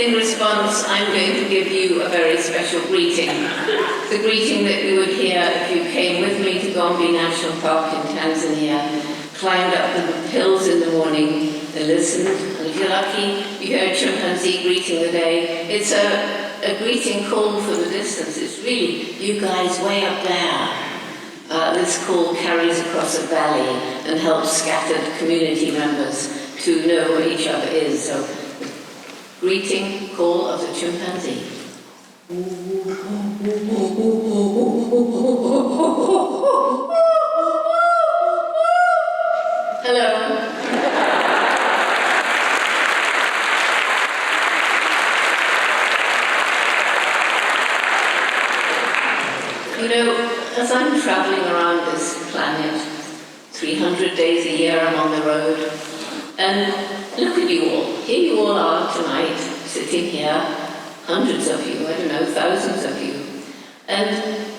in response, I'm going to give you a very special greeting. The greeting that you would hear if you came with me to Gombe National Park in Tanzania, climbed up the hills in the morning and listened, and if you're lucky, you hear a chimpanzee greeting the day. It's a greeting call from the distance. It's really, you guys way up there. This call carries across a valley and helps scattered community members to know where each other is. So, greeting call of the chimpanzee. Hello. You know, as I'm traveling around this planet, 300 days a year I'm on the road, and look at you all. Here you all are tonight, sitting here, hundreds of you, I don't know, thousands of you. And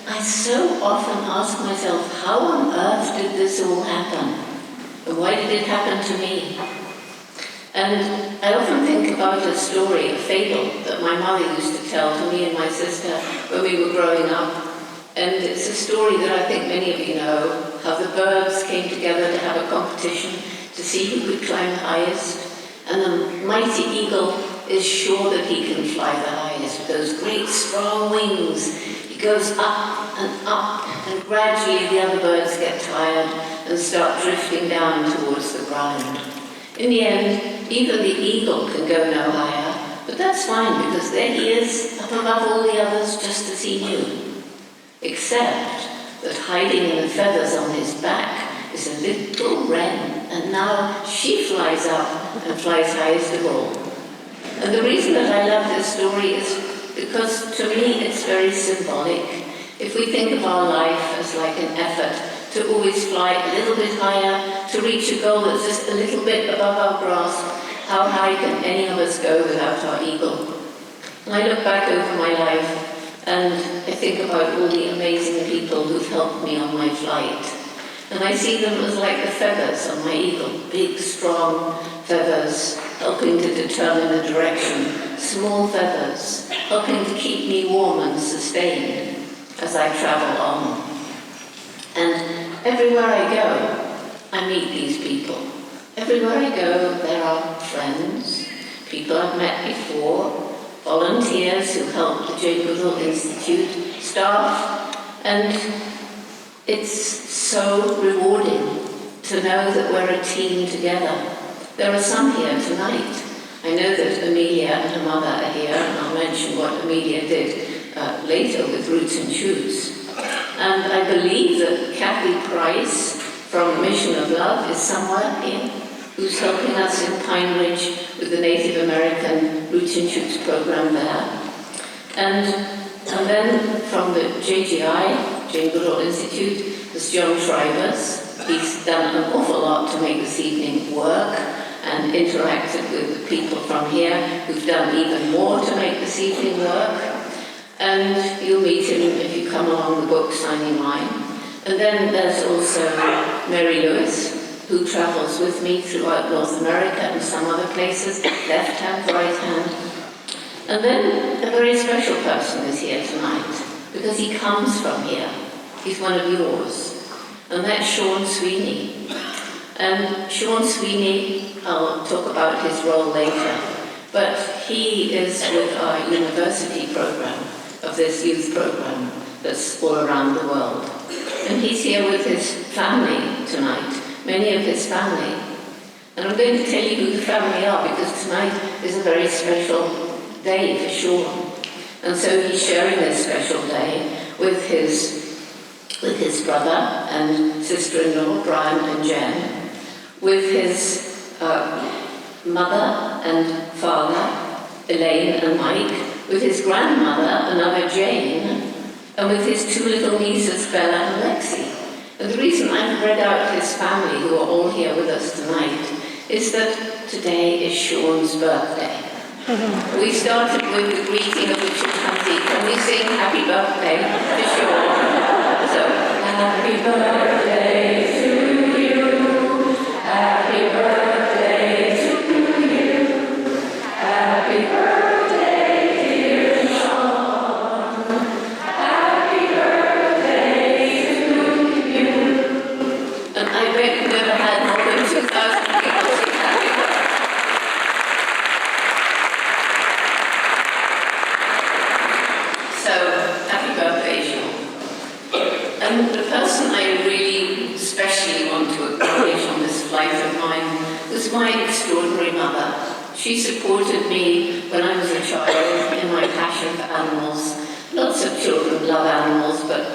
I so often ask myself, how on earth did this all happen? And why did it happen to me? And I often think about a story, a fable, that my mother used to tell to me and my sister when we were growing up. And it's a story that I think many of you know, how the birds came together to have a competition to see who could climb the highest. And the mighty eagle is sure that he can fly the highest with those great strong wings. He goes up, and gradually the other birds get tired and start drifting down towards the ground. In the end, even the eagle can go no higher, but that's fine because there he is, up above all the others, just as he knew. Except that hiding in the feathers on his back is a little wren, and now she flies up and flies highest of all. And the reason that I love this story is because to me it's very symbolic. If we think of our life as like an effort to always fly a little bit higher, to reach a goal that's just a little bit above our grasp, how high can any of us go without our eagle? And I look back over my life and I think about all the amazing people who've helped me on my flight. And I see them as like the feathers on my eagle, big, strong feathers, helping to determine the direction, small feathers, helping to keep me warm and sustained as I travel on. And everywhere I go, I meet these people. Everywhere I go, there are friends, people I've met before, volunteers who help the Goodall Institute, staff, and it's so rewarding to know that we're a team together. There are some here tonight. I know that Amelia and her mother are here, and I'll mention what Amelia did later with Roots and Shoots. And I believe that Kathy Price from Mission of Love is somewhere here, who's helping us in Pine Ridge with the Native American Roots and Shoots program there. And then from the JGI, Jane Goodall Institute, there's John Shrivers. He's done an awful lot to make this evening work and interacted with the people from here who've done even more to make this evening work. And you'll meet him if you come along the book signing line. And then there's also Mary Lewis, who travels with me throughout North America and some other places, left hand, right hand. And then a very special person is here tonight, because he comes from here. He's one of yours. And that's Sean Sweeney. And Sean Sweeney, I'll talk about his role later, but he is with our university program, of this youth program that's all around the world. And he's here with his family tonight, many of his family. And I'm going to tell you who the family are, because tonight is a very special day for Sean. And so he's sharing this special day with his brother and sister-in-law, Brian and Jen, with his mother and father, Elaine and Mike, with his grandmother, another Jane, and with his two little nieces, Bella and Lexi. And the reason I've read out his family, who are all here with us tonight, is that today is Sean's birthday. We started with the greeting of the chimpanzee. Can we sing happy birthday to Sean? So, happy birthday to you, happy birthday to you, happy birthday. She supported me when I was a child in my passion for animals. Lots of children love animals, but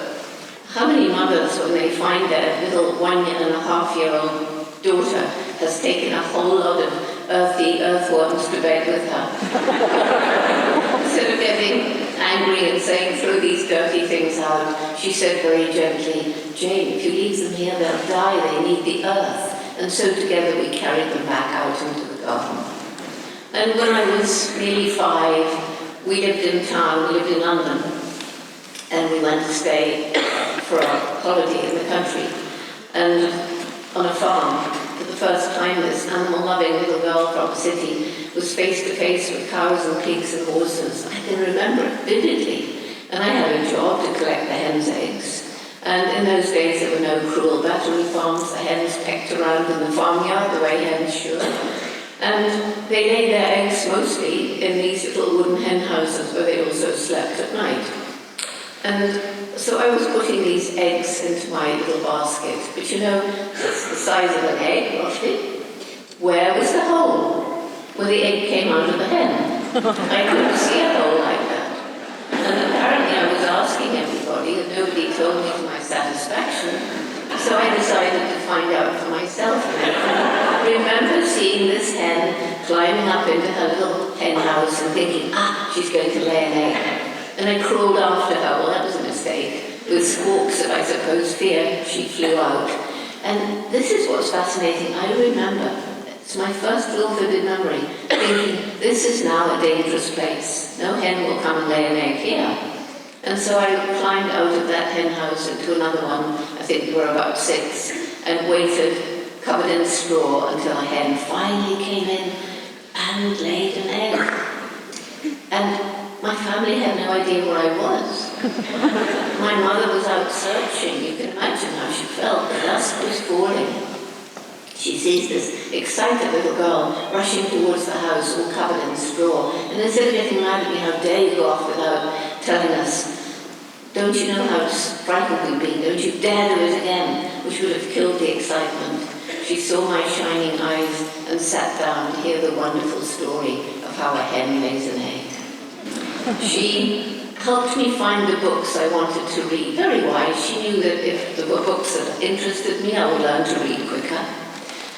how many mothers, when they find their little 1.5-year-old daughter has taken a whole lot of earthy earthworms to bed with her? Instead of getting angry and saying, throw these dirty things out, she said very gently, Jane, if you leave them here, they'll die. They need the earth. And so together we carried them back out into the garden. And when I was nearly 5, we lived in town, we lived in London, and we went to stay for a holiday in the country. And on a farm, for the first time, this animal-loving little girl from the city was face-to-face with cows and pigs and horses. I can remember it vividly. And I had a job to collect the hens' eggs. And in those days, there were no cruel battery farms. The hens pecked around in the farmyard the way hens should. And they laid their eggs mostly in these little wooden hen houses where they also slept at night. And so I was putting these eggs into my little basket. But you know, it's the size of an egg, roughly. Where was the hole? Where the egg came out of the hen. I couldn't see a hole like that. And apparently I was asking everybody, and nobody told me to my satisfaction. So I decided to find out for myself. And I remember seeing this hen climbing up into her little hen house and thinking, she's going to lay an egg. And I crawled after her. Well, that was a mistake. With squawks of, I suppose, fear, she flew out. And this is what's fascinating. I remember, it's my first real vivid memory, thinking, this is now a dangerous place. No hen will come and lay an egg here. And so I climbed out of that hen house into another one, I think we were about 6, and waited, covered in straw, until a hen finally came in and laid an egg. And my family had no idea where I was. My mother was out searching. You can imagine how she felt. The dusk was falling. She sees this excited little girl rushing towards the house, all covered in straw. And instead of getting mad at me, how dare you go off without telling us, don't you know how frightened we've been? Don't you dare do it again, which would have killed the excitement. She saw my shining eyes and sat down to hear the wonderful story of how a hen lays an egg. She helped me find the books I wanted to read. Very wise. She knew that if there were books that interested me, I would learn to read quicker.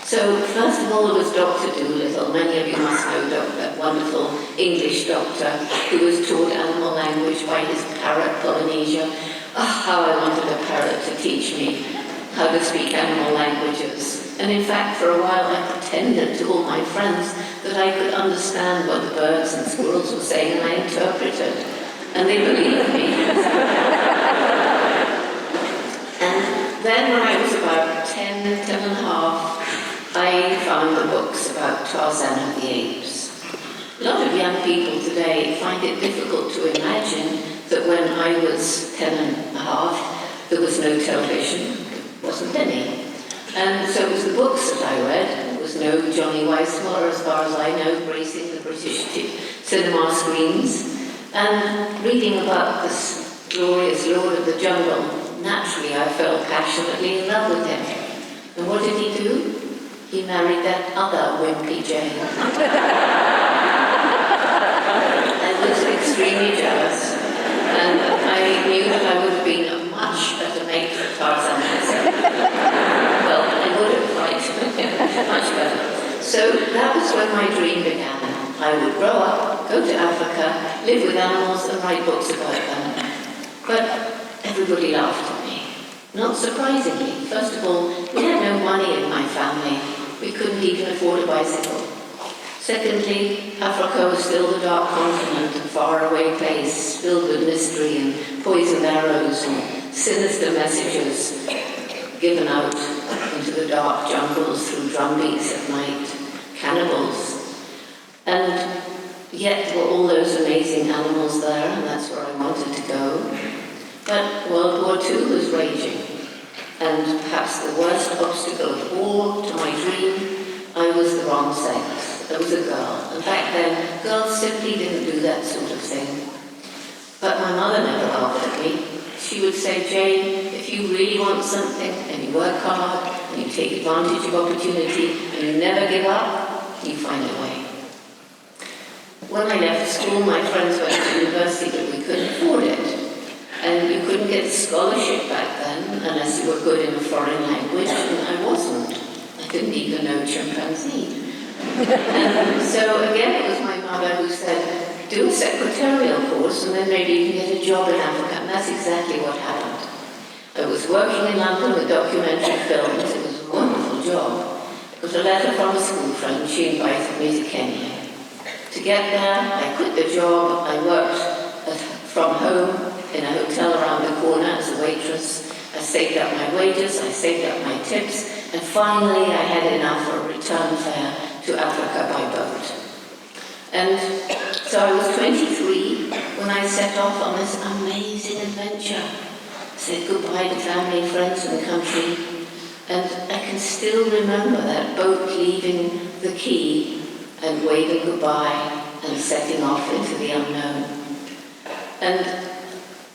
So, first of all, there was Dr. Dolittle. Many of you must know that wonderful English doctor who was taught animal language by his parrot, Polynesia. How I wanted a parrot to teach me how to speak animal languages. And in fact, for a while, I pretended to all my friends that I could understand what the birds and squirrels were saying, and I interpreted. And they believed me. And then when I was about 10 and a half, I found the books about Tarzan of the Apes. A lot of young people today find it difficult to imagine that when I was 10 and a half, there was no television. There wasn't any. And so it was the books that I read. There was no Johnny Weissmuller, as far as I know, gracing the British cinema screens. And reading about this glorious Lord of the Jungle, naturally I fell passionately in love with him. And what did he do? He married that other wimpy Jane. I was extremely jealous. And I knew that I would have been a much better mate for Tarzan myself. Well, I would have liked much better. So that was when my dream began. I would grow up, go to Africa, live with animals and write books about them. But everybody laughed at me. Not surprisingly. First of all, we had no money in my family. We couldn't even afford a bicycle. Secondly, Africa was still the dark continent, a faraway place filled with mystery and poisoned arrows and sinister messages given out into the dark jungles through drumbeats at night, cannibals. And yet there were all those amazing animals there, and that's where I wanted to go. But World War II was raging, and perhaps the worst obstacle of all to my dream, I was the wrong sex. I was a girl. And back then, girls simply didn't do that sort of thing. But my mother never laughed at me. She would say, Jane, if you really want something, and you work hard, and you take advantage of opportunity, and you never give up, you find a way. When I left school, my friends went to university, but we couldn't afford it. And you couldn't get a scholarship back then unless you were good in a foreign language, and I wasn't. I didn't even know chimpanzee. And so again, it was my mother who said, do a secretarial course and then maybe you can get a job in Africa. And that's exactly what happened. I was working in London with documentary films. It was a wonderful job. It was a letter from a school friend. She invited me to Kenya. To get there, I quit the job. I worked from home in a hotel around the corner as a waitress. I saved up my wages, I saved up my tips, and finally I had enough for a return fare to Africa by boat. And so I was 23 when I set off on this amazing adventure. I said goodbye to family, friends, and country. And I can still remember that boat leaving the quay and waving goodbye and setting off into the unknown. And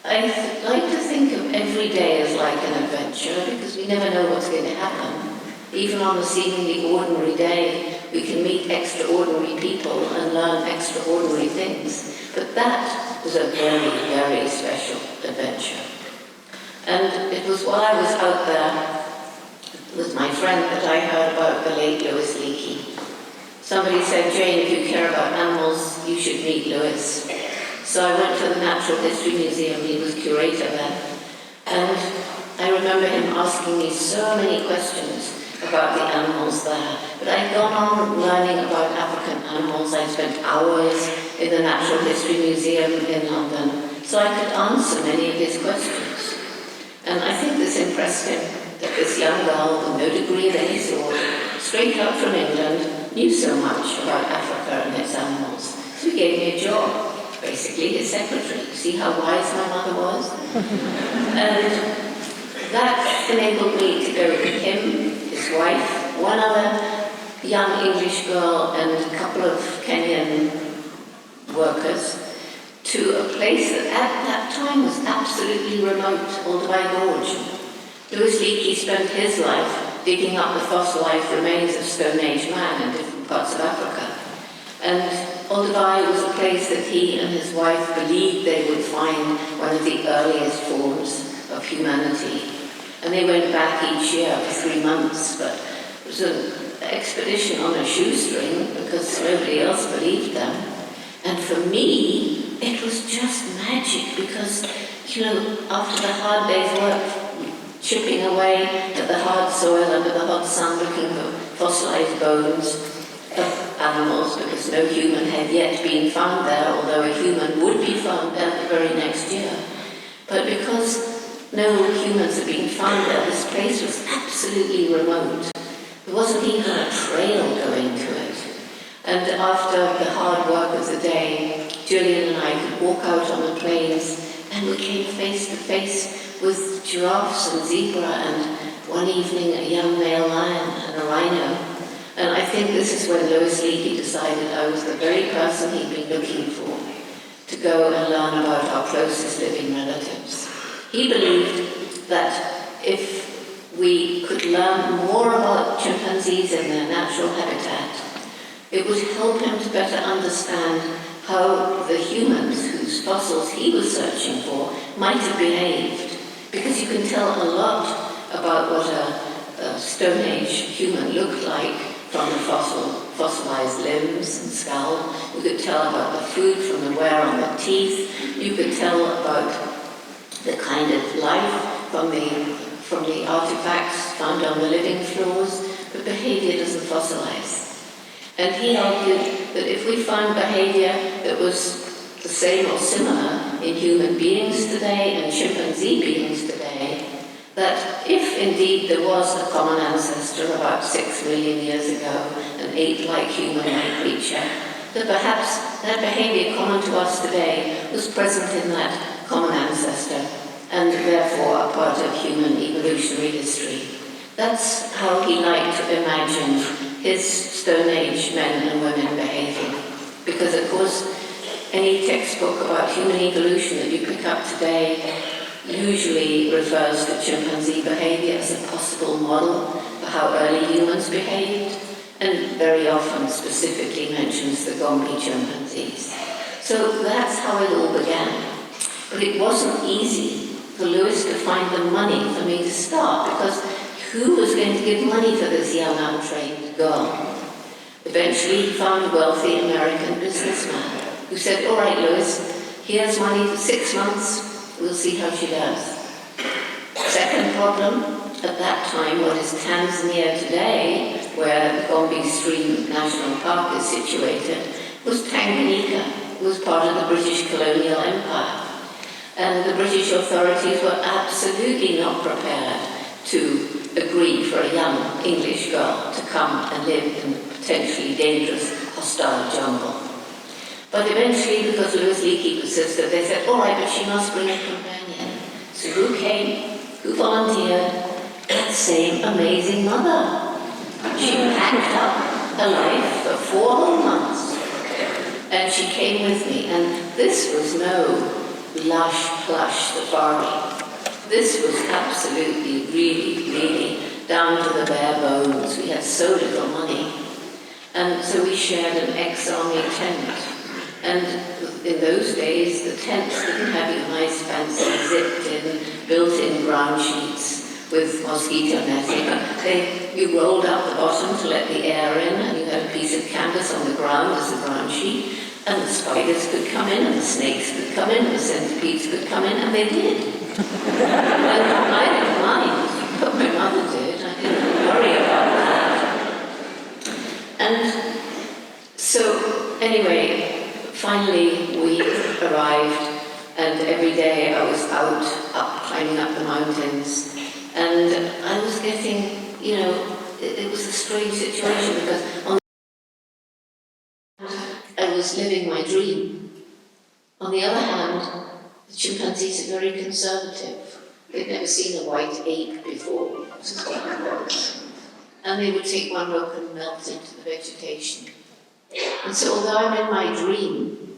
I like to think of every day as like an adventure because we never know what's going to happen. Even on a seemingly ordinary day, we can meet extraordinary people and learn extraordinary things. But that was a very, very special adventure. And it was while I was out there with my friend that I heard about the late Louis Leakey. Somebody said, Jane, if you care about animals, you should meet Louis. So I went to the Natural History Museum. He was curator then. And I remember him asking me so many questions about the animals there. But I'd gone on learning about African animals. I spent hours in the Natural History Museum in London, so I could answer many of his questions. And I think this impressed him, that this young girl with no degree of any sort, straight up from England, knew so much about Africa and its animals. So he gave me a job. Basically his secretary. See how wise my mother was? And that enabled me to go with him, his wife, one other young English girl and a couple of Kenyan workers to a place that at that time was absolutely remote, Olduvai Gorge. Louis Leakey spent his life digging up the fossilized remains of Stone Age man in different parts of Africa. And Olduvai was a place that he and his wife believed they would find one of the earliest forms of humanity. And they went back each year for 3 months, but it was an expedition on a shoestring because nobody else believed them. And for me, it was just magic because, after the hard day's work, chipping away at the hard soil under the hot sun looking for fossilized bones of animals, because no human had yet been found there, although a human would be found there the very next year. But because no humans had been found there, this place was absolutely remote. There wasn't even a trail going to it. And after the hard work of the day, Julian and I could walk out on the plains, and we came face to face with giraffes and zebra, and one evening a young male lion and a rhino. And I think this is when Louis Leakey decided I was the very person he'd been looking for to go and learn about our closest living relatives. He believed that if we could learn more about chimpanzees in their natural habitat, it would help him to better understand how the humans whose fossils he was searching for might have behaved. Because you can tell a lot about what a Stone Age human looked like from the fossilized limbs and skull. You could tell about the food from the wear on the teeth. You could tell about the kind of life from the artifacts found on the living floors, but behavior doesn't fossilize. And he argued that if we found behavior that was the same or similar in human beings today and chimpanzee beings today, that if indeed there was a common ancestor about 6 million years ago, an ape-like human-like creature, that perhaps that behavior common to us today was present in that common ancestor and therefore a part of human evolutionary history. That's how he liked to imagine his Stone Age men and women behaving. Because of course, any textbook about human evolution that you pick up today usually refers to chimpanzee behavior as a possible model for how early humans behaved. and very often specifically mentions the Gombe chimpanzees. So that's how it all began. But it wasn't easy for Lewis to find the money for me to start, because who was going to give money for this young untrained girl? Eventually he found a wealthy American businessman who said, all right, Lewis, here's money for 6 months, we'll see how she does. Second problem, at that time, what is Tanzania today, where the Gombe Stream National Park is situated, was Tanganyika. It was part of the British colonial empire. And the British authorities were absolutely not prepared to agree for a young English girl to come and live in a potentially dangerous, hostile jungle. But eventually, because Lewis Leakey persisted, they said, all right, but she must bring a companion. So who came? Who volunteered? That same amazing mother. She packed up her life for 4 whole months. And she came with me. And this was no lush, plush safari. This was absolutely, really down to the bare bones. We had so little money. And so we shared an ex-army tent. And in those days, the tents didn't have your nice fancy zipped-in, built-in ground sheets with mosquito netting. You rolled up the bottom to let the air in, and you had a piece of canvas on the ground as a ground sheet. And the spiders could come in, and the snakes could come in, and the centipedes could come in, and they did. And I didn't mind, but my mother did. I didn't worry about that. And so, anyway, finally we arrived, and every day I was up, climbing up the mountains, and I was getting, it was a strange situation, because on I was living my dream. On the other hand, the chimpanzees are very conservative. They'd never seen a white ape before, and they would take one look and melt into the vegetation. And so although I'm in my dream,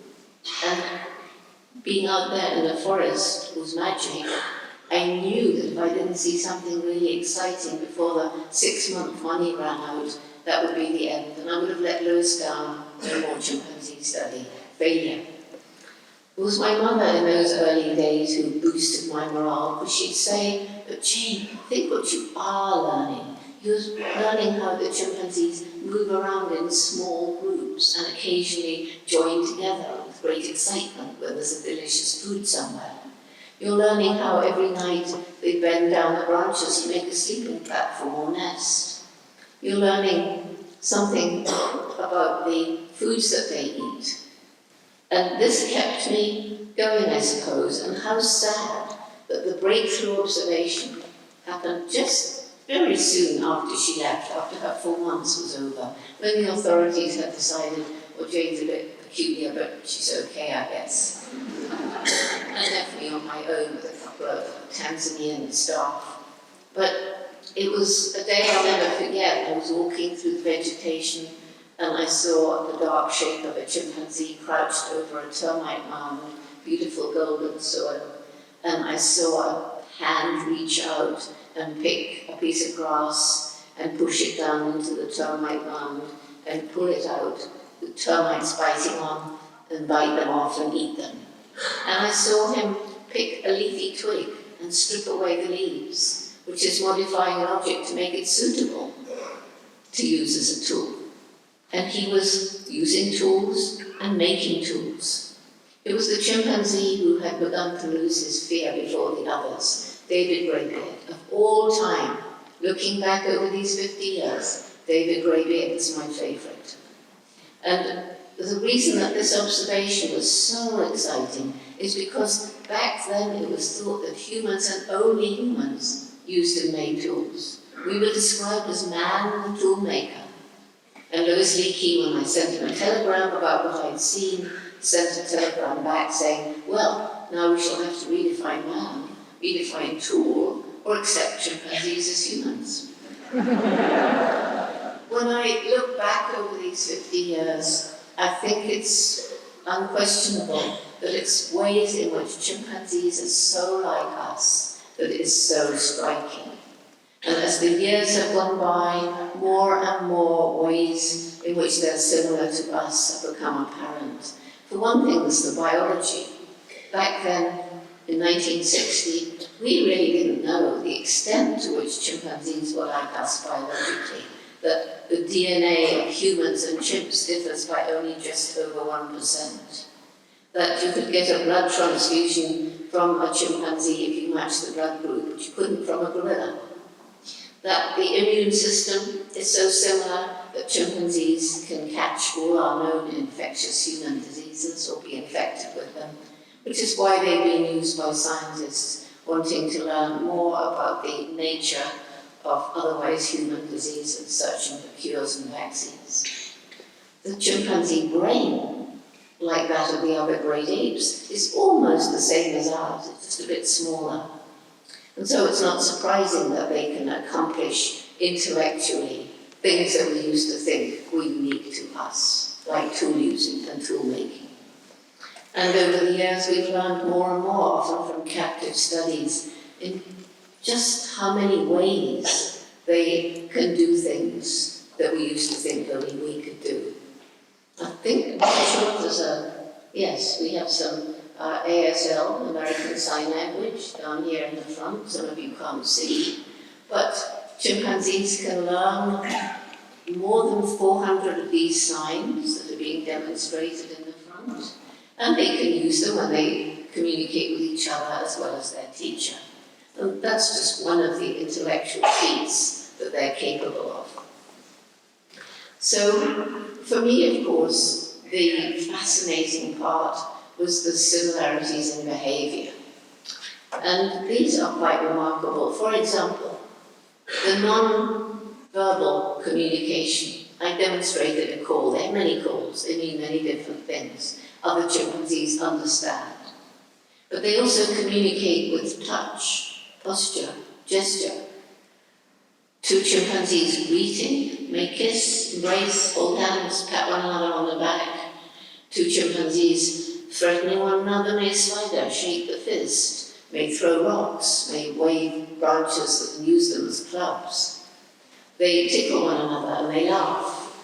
and being out there in the forest was magic, I knew that if I didn't see something really exciting before the 6-month money ran out, that would be the end, and I would have let Lewis down. No more chimpanzee study. Failure. It was my mother in those early days who boosted my morale, because she'd say, but Jane, think what you are learning. You're learning how the chimpanzees move around in small groups and occasionally join together with great excitement when there's a delicious food somewhere. You're learning how every night they bend down the branches to make a sleeping platform or nest. You're learning something about the foods that they eat. And this kept me going, I suppose, and how sad that the breakthrough observation happened just very soon after she left, after her 4 months was over, when the authorities had decided, well, Jane's a bit peculiar, but she's okay, I guess. I left me on my own with a couple of Tanzanian staff. But it was a day I'll never forget. I was walking through the vegetation, and I saw the dark shape of a chimpanzee crouched over a termite mound, beautiful golden soil. And I saw a hand reach out and pick a piece of grass and push it down into the termite mound and pull it out, the termites biting on and bite them off and eat them. And I saw him pick a leafy twig and strip away the leaves, which is modifying an object to make it suitable to use as a tool. And he was using tools and making tools. It was the chimpanzee who had begun to lose his fear before the others, David Greybeard. Of all time, looking back over these 50 years, David Greybeard is my favorite. And the reason that this observation was so exciting is because back then it was thought that humans and only humans used and made tools. We were described as man the tool maker. And Lewis Leakey, when I sent him a telegram about what I'd seen, sent a telegram back saying, well, now we shall have to redefine man, redefine tool, or accept chimpanzees as humans. When I look back over these 50 years, I think it's unquestionable that it's ways in which chimpanzees are so like us that is so striking. And as the years have gone by, more and more ways in which they're similar to us have become apparent. For one thing, there's the biology. Back then, in 1960, we really didn't know the extent to which chimpanzees were like us biologically, that the DNA of humans and chimps differs by only just over 1%. That you could get a blood transfusion from a chimpanzee if you matched the blood group, but you couldn't from a gorilla. That the immune system is so similar that chimpanzees can catch all our known infectious human diseases or be infected with them, which is why they've been used by scientists wanting to learn more about the nature of otherwise human diseases, searching for cures and vaccines. The chimpanzee brain, like that of the other great apes, is almost the same as ours, it's just a bit smaller. And so it's not surprising that they can accomplish intellectually things that we used to think were unique to us, like tool using and tool making. And over the years we've learned more and more, often from captive studies, in just how many ways they can do things that we used to think only we could do. I think, I'm sure there's yes, we have some ASL, American Sign Language, down here in the front. Some of you can't see. But chimpanzees can learn more than 400 of these signs that are being demonstrated in the front. And they can use them when they communicate with each other as well as their teacher. And that's just one of the intellectual feats that they're capable of. So, for me, of course, the fascinating part was the similarities in behavior. And these are quite remarkable. For example, the non-verbal communication. I demonstrated a call. There are many calls. They mean many different things. Other chimpanzees understand. But they also communicate with touch, posture, gesture. Two chimpanzees greeting, may kiss, embrace, hold hands, pat one another on the back. Two chimpanzees threatening one another, may spider, shake the fist, may throw rocks, may wave branches and use them as clubs. They tickle one another and they laugh.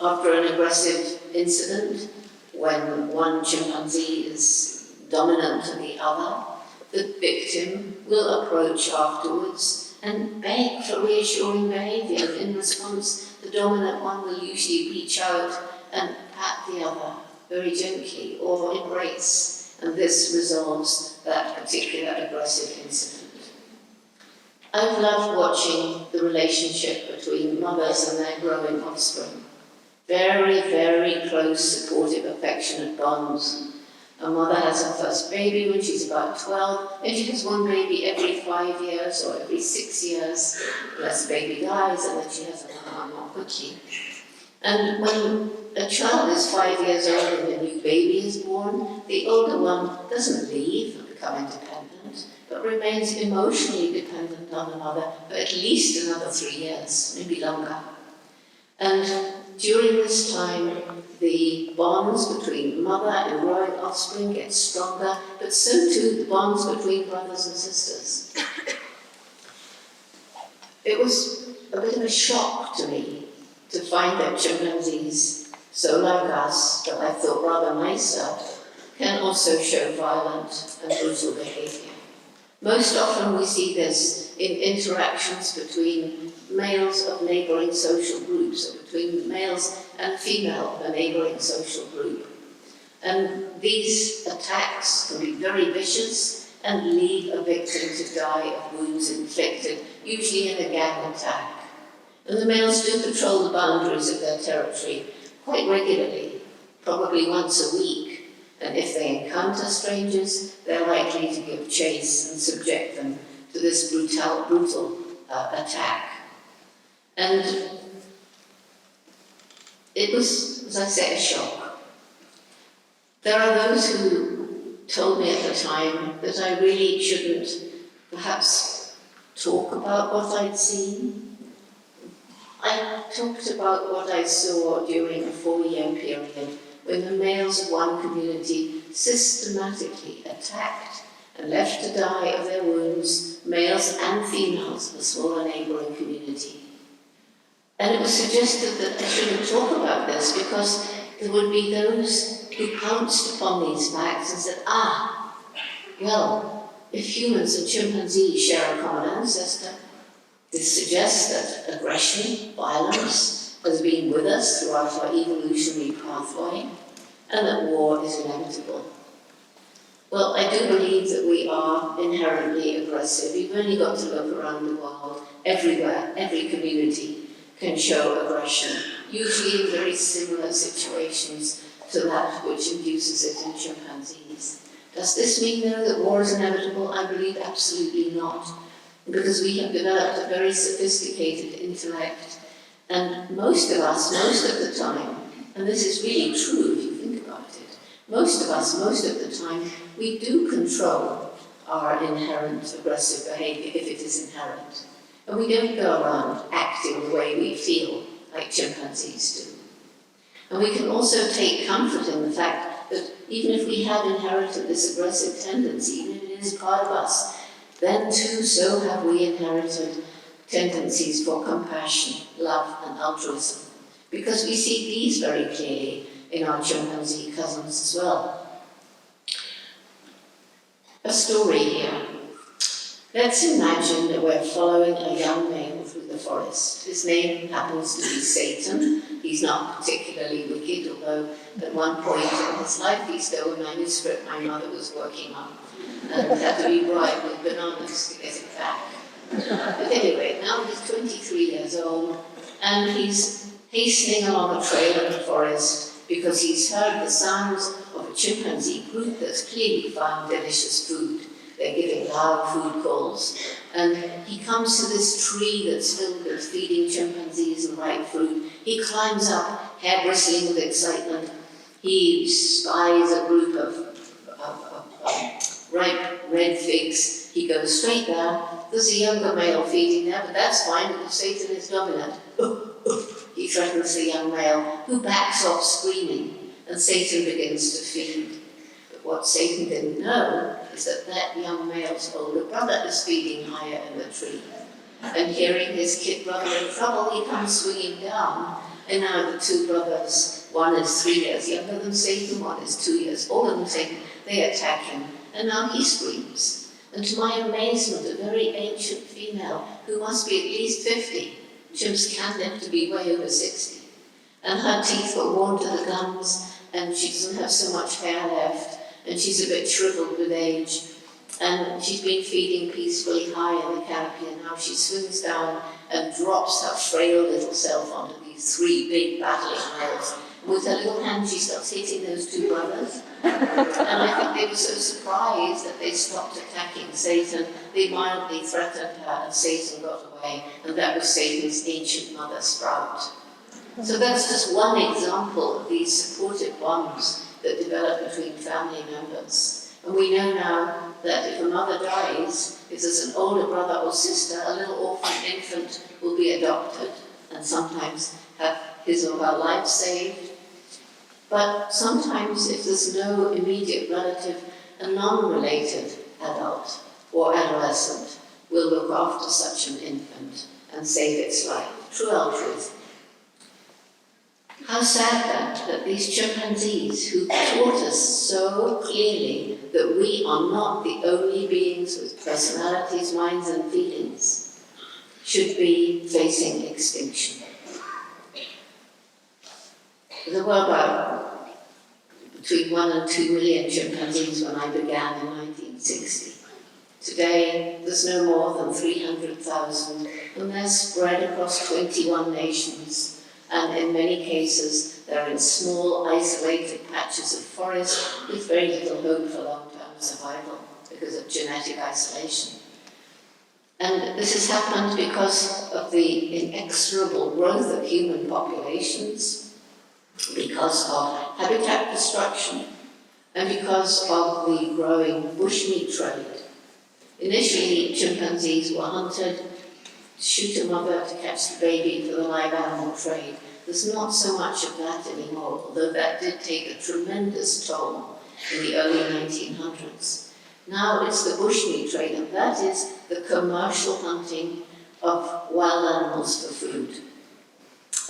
After an aggressive incident, when one chimpanzee is dominant to the other, the victim will approach afterwards and beg for reassuring behavior. In response, the dominant one will usually reach out and pat the other very gently or embrace, and this resolves that particular aggressive incident. I've loved watching the relationship between mothers and their growing offspring. Very, very close, supportive, affectionate bonds. A mother has her first baby when she's about 12, and she has one baby every 5 years or every 6 years, unless the baby dies, and then she has another one more quickly. And when a child is 5 years old and a new baby is born, the older one doesn't leave and become independent, but remains emotionally dependent on the mother for at least another 3 years, maybe longer. And during this time, the bonds between mother and growing offspring get stronger, but so too the bonds between brothers and sisters. It was a bit of a shock to me to find that chimpanzees, so like us, but I thought rather nicer, can also show violent and brutal behavior. Most often we see this in interactions between males of neighboring social groups, or between males and female of a neighboring social group. And these attacks can be very vicious and lead a victim to die of wounds inflicted, usually in a gang attack. And the males do patrol the boundaries of their territory quite regularly, probably once a week. And if they encounter strangers, they're likely to give chase and subject them to this brutal attack. And it was, as I say, a shock. There are those who told me at the time that I really shouldn't perhaps talk about what I'd seen. I talked about what I saw during a 4-year period when the males of one community systematically attacked and left to die of their wounds, males and females of a smaller neighbouring community. And it was suggested that I shouldn't talk about this because there would be those who pounced upon these facts and said, well, if humans and chimpanzees share a common ancestor, this suggests that aggression, violence, has been with us throughout our evolutionary pathway, and that war is inevitable. Well, I do believe that we are inherently aggressive. You've only got to look around the world. Everywhere, every community can show aggression, usually in very similar situations to that which induces it in chimpanzees. Does this mean, though, that war is inevitable? I believe absolutely not, because we have developed a very sophisticated intellect, and most of us, most of the time, and this is really true if you think about it, most of us, most of the time, we do control our inherent aggressive behaviour, if it is inherent. And we don't go around acting the way we feel, like chimpanzees do. And we can also take comfort in the fact that even if we have inherited this aggressive tendency, even if it is part of us, then too so have we inherited tendencies for compassion, love and altruism. Because we see these very clearly in our chimpanzee cousins as well. A story here. Let's imagine that we're following a young male through the forest. His name happens to be Satan. He's not particularly wicked, although at one point in his life he stole a manuscript my mother was working on and had to be bribed with bananas to get it back. But anyway, now he's 23 years old and he's hastening along a trail in the forest because he's heard the sounds of a chimpanzee group that's clearly found delicious food. They're giving loud food calls. And he comes to this tree that's filled with feeding chimpanzees and ripe fruit. He climbs up, hair bristling with excitement. He spies a group of ripe red figs. He goes straight there. There's a younger male feeding there, but that's fine because Satan is dominant. He threatens the young male, who backs off screaming, and Satan begins to feed. But what Satan didn't know is that that young male's older brother is feeding higher in the tree. And hearing his kid brother in trouble, he comes swinging down. And now the two brothers, one is 3 years younger than Satan, one is 2 years older than Satan, they attack him. And now he screams. And to my amazement, a very ancient female, who must be at least 50, chimps can live to be way over 60. And her teeth were worn to the gums, and she doesn't have so much hair left, and she's a bit shriveled with age. And she's been feeding peacefully high in the canopy, and now she swings down and drops her frail little self onto these 3 big battling males. With her little hand, she starts hitting those 2 brothers. And I think they were so surprised that they stopped attacking Satan. They mildly threatened her, and Satan got away. And that was Satan's ancient mother, Sprout. So that's just one example of these supportive bonds that develop between family members. And we know now that if a mother dies, if there's an older brother or sister, a little orphan infant will be adopted and sometimes have his or her life saved. But sometimes if there's no immediate relative, a non-related adult or adolescent will look after such an infant and save its life. True altruism. How sad that these chimpanzees who taught us so clearly that we are not the only beings with personalities, minds and feelings should be facing extinction. There were about between 1 and 2 million chimpanzees when I began in 1960. Today, there's no more than 300,000, and they're spread across 21 nations. And in many cases, they're in small, isolated patches of forest with very little hope for long-term survival because of genetic isolation. And this has happened because of the inexorable growth of human populations, because of habitat destruction, and because of the growing bushmeat trade. Initially, chimpanzees were hunted, shoot a mother to catch the baby for the live animal trade. There's not so much of that anymore, although that did take a tremendous toll in the early 1900s. Now it's the bushmeat trade, and that is the commercial hunting of wild animals for food.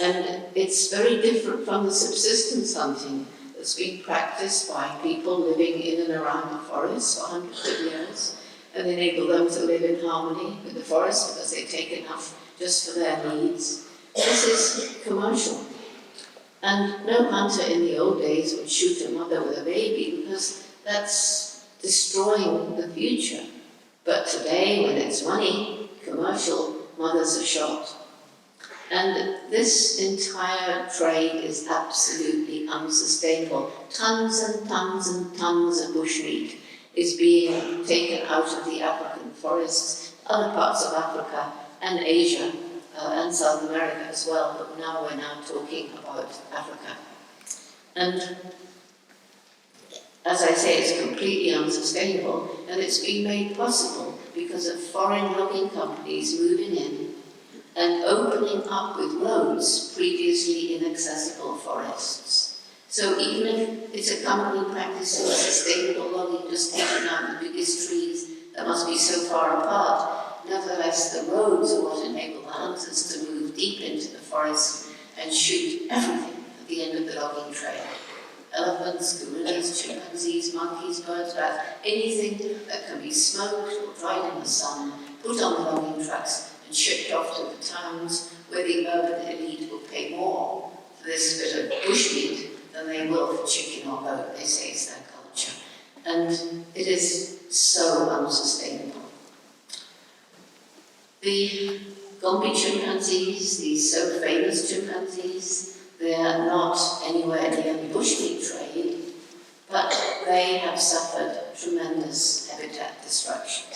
And it's very different from the subsistence hunting that's been practiced by people living in and around the forest for hundreds of years, and enable them to live in harmony with the forest because they take enough just for their needs. This is commercial. And no hunter in the old days would shoot a mother with a baby because that's destroying the future. But today, when it's money, commercial, mothers are shot. And this entire trade is absolutely unsustainable. Tons and tons and tons of bushmeat is being taken out of the African forests, other parts of Africa and Asia and South America as well, but now we're talking about Africa. And as I say, it's completely unsustainable, and it's been made possible because of foreign logging companies moving in and opening up with roads previously inaccessible forests. So even if it's a company practicing sustainable logging, just taking out the biggest trees that must be so far apart, nevertheless the roads are what enable the hunters to move deep into the forest and shoot everything at the end of the logging trail. Elephants, gorillas, chimpanzees, monkeys, birds, bats, anything that can be smoked or dried in the sun, put on the logging trucks and shipped off to the towns where the urban elite will pay more for this bit of bushmeat than they will for chicken or goat. They say it's their culture. And it is so unsustainable. The Gombe chimpanzees, these so famous chimpanzees, they are not anywhere near the bushmeat trade, but they have suffered tremendous habitat destruction.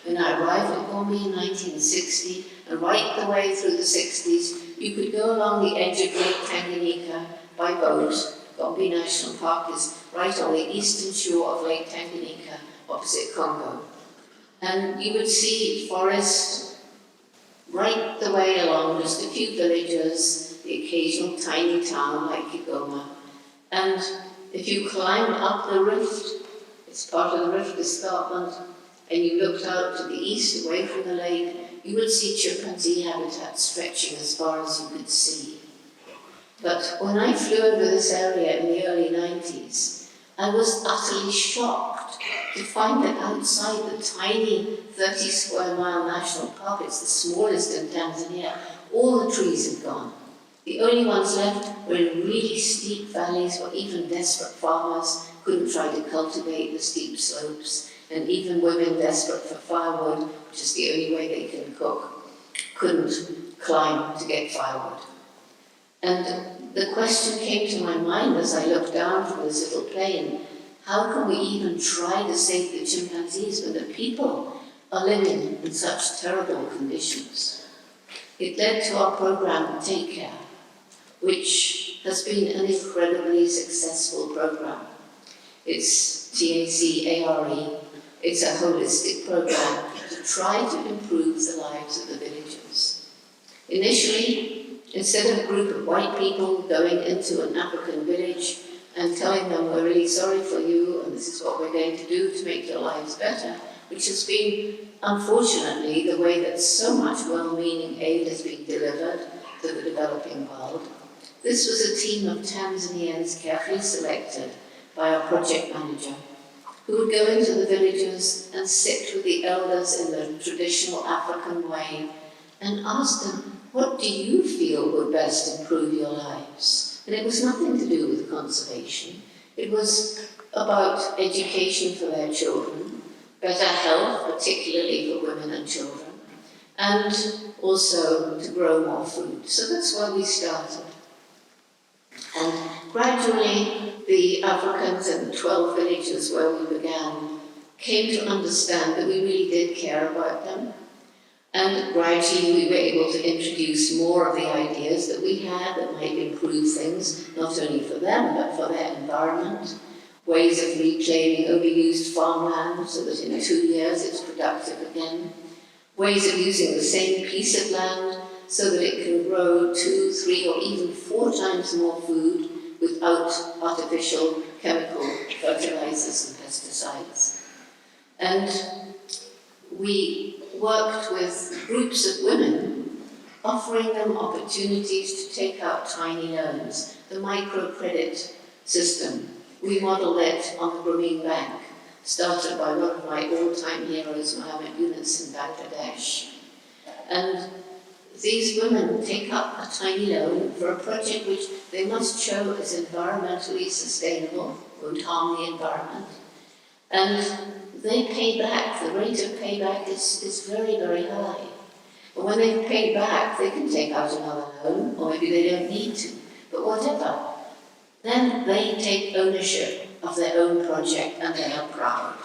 When I arrived at Gombe in 1960, and right the way through the 60s, you could go along the edge of Lake Tanganyika by boat. Gombe National Park is right on the eastern shore of Lake Tanganyika, opposite Congo. And you would see forest right the way along, just a few villages, the occasional tiny town like Kigoma. And if you climb up the rift, it's part of the rift escarpment, and you looked out to the east away from the lake, you would see chimpanzee habitat stretching as far as you could see. But when I flew over this area in the early 90s, I was utterly shocked to find that outside the tiny 30 square mile national park, it's the smallest in Tanzania, all the trees had gone. The only ones left were in really steep valleys where even desperate farmers couldn't try to cultivate the steep slopes, and even women desperate for firewood, which is the only way they can cook, couldn't climb to get firewood. And the question came to my mind as I looked down from this little plane, how can we even try to save the chimpanzees when the people are living in such terrible conditions? It led to our program, Take Care, which has been an incredibly successful program. It's TACARE. It's a holistic program to try to improve the lives of the villagers. Initially, instead of a group of white people going into an African village and telling them, we're really sorry for you and this is what we're going to do to make your lives better, which has been, unfortunately, the way that so much well-meaning aid has been delivered to the developing world. This was a team of Tanzanians carefully selected by our project manager, who would go into the villages and sit with the elders in the traditional African way and ask them, what do you feel would best improve your lives? And it was nothing to do with conservation. It was about education for their children, better health, particularly for women and children, and also to grow more food. So that's where we started. And gradually, the Africans in the 12 villages where we began came to understand that we really did care about them. And gradually we were able to introduce more of the ideas that we had that might improve things, not only for them, but for their environment. Ways of reclaiming overused farmland so that in 2 years it's productive again. Ways of using the same piece of land so that it can grow 2, 3, or even 4 times more food without artificial chemical fertilizers and pesticides. And we worked with groups of women, offering them opportunities to take out tiny loans, the microcredit system. We modelled it on the Grameen Bank, started by one of my all-time heroes, Mohammed Yunus in Bangladesh. And these women take up a tiny loan for a project which they must show is environmentally sustainable, won't harm the environment. And they pay back, the rate of payback is very, very high. But when they've paid back, they can take out another loan, or maybe they don't need to, but whatever. Then they take ownership of their own project and they are proud.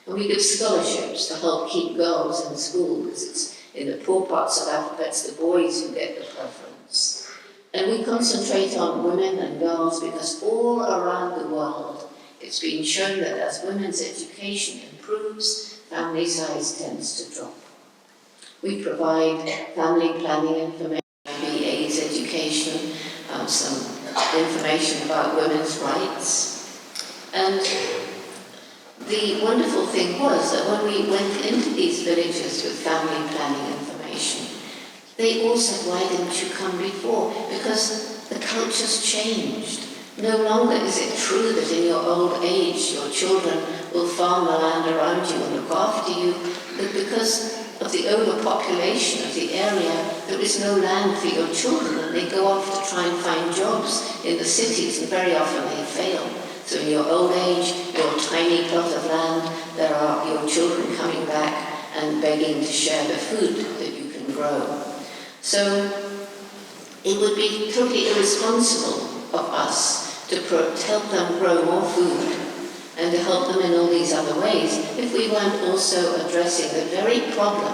And we give scholarships to help keep girls in school, because it's in the poor parts of Africa, it's the boys who get the preference. And we concentrate on women and girls because all around the world, it's been shown that as women's education improves, family size tends to drop. We provide family planning information, AIDS education, some information about women's rights. And the wonderful thing was that when we went into these villages with family planning information, they all said, why didn't you come before? Because the culture's changed. No longer is it true that in your old age your children will farm the land around you and look after you, but because of the overpopulation of the area, there is no land for your children, and they go off to try and find jobs in the cities, and very often they fail. So in your old age, your tiny plot of land, there are your children coming back and begging to share the food that you can grow. So it would be totally irresponsible of us to help them grow more food and to help them in all these other ways if we weren't also addressing the very problem